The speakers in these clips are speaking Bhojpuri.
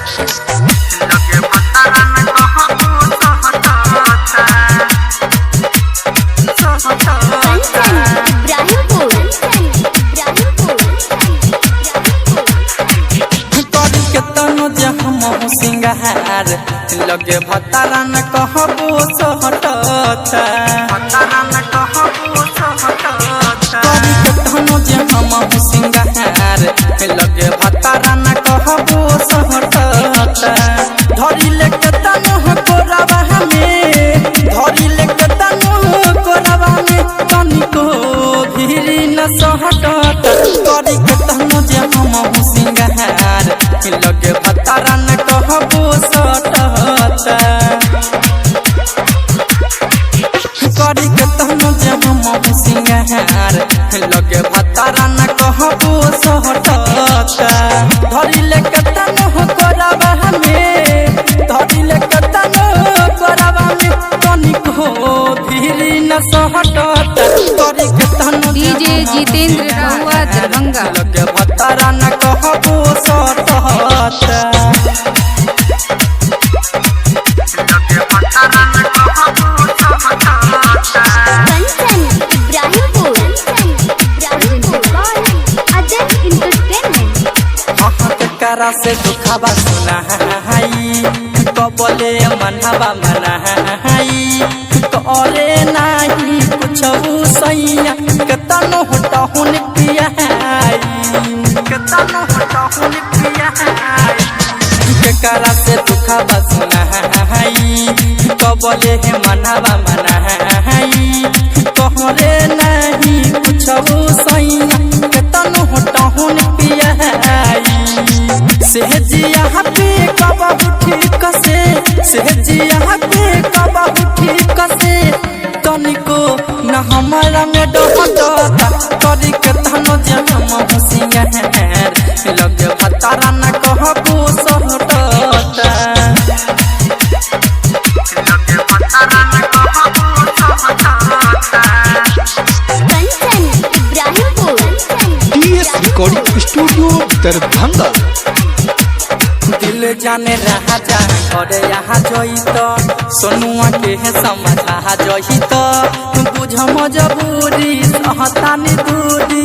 लगे भतारा न कहबो सिंगार लगे भतारा न कहबो सहटता भतारा न कहबो सहटता कतनो जे हम सिंगार लगे भतारा न कहबो सहटता धरी ले कतनो कोरावा में धरी ले कतनो कोरावा में तनिको भिरी न सहटता करी कतनो जे हम सिंगार लगे भतारा न कहबो सटता करी कतनो जे हम सिंगार लगे भतारा न कहबो सटता धरी ले कतनो कोरावा में धरी ले कतनो कोरावा में तनिको भिरी न सहटता करी कतनो डीजे जितेंद्र रहुआ दरभंगा लगे भतारा न कहबो सटता करा से दुखावा सुनाई कबले मनहबा मनाई करे नाही कुछ सैया कतनो हटहुन पिया कतनो हटहुन पिया करा से दुखावा सुनाई कबले मनहबा मनाई करे नाही कुछ सैया कतनो हटहुन पिया सहजिया पे कबाबू ठीक से सहजिया पे कबाबू ठीक से तनिको न हमारा में डहता करी के तनो जन्म सिंगार लगे भतारा न कहबो सहटता लगे भतारा न कहबो सहटता Kanchan Ibrahimpur TS recording studio Darbhanga दिल जाने रहा जा करे यहाँ जोई तो सोनुआ के है समझा जोई तो बुझ मजबूरी सहतानी दूरी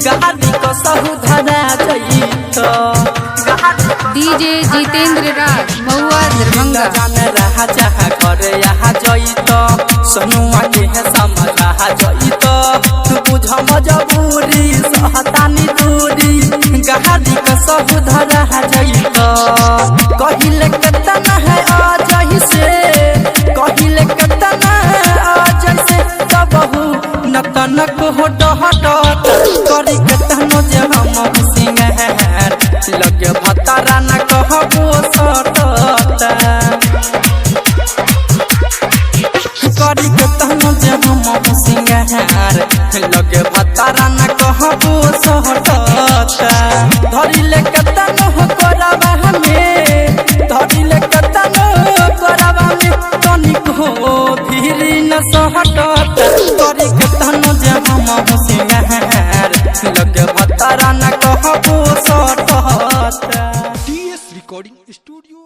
गाड़ी को सहु धरा जोई तो डीजे जितेंद्र राज महुआ दरभंगा जाने रहा जा करे यहाँ जोई तो सोनुआ के है समझा जोई तो बुझ मजबूरी सहतानी दूरी गाड़ी को सहु धरा जोई तो कहिले कतना है आज से कहिले कतना है आज से तबहु नतनक हो डहटा करी कतनो जे हम सिंगार लगे भतारा न कहबो सटता करी कतनो जे हम सिंगार लगे भतारा न कहबो सटता धरी ले कतनो कोरावा में धरी ले कतनो कोरावा में तनिको भिरी न सहटता करी कतनो जे हम सिंगार लगे भतारा न कहबो सटता टीएस रिकॉर्डिंग स्टूडियो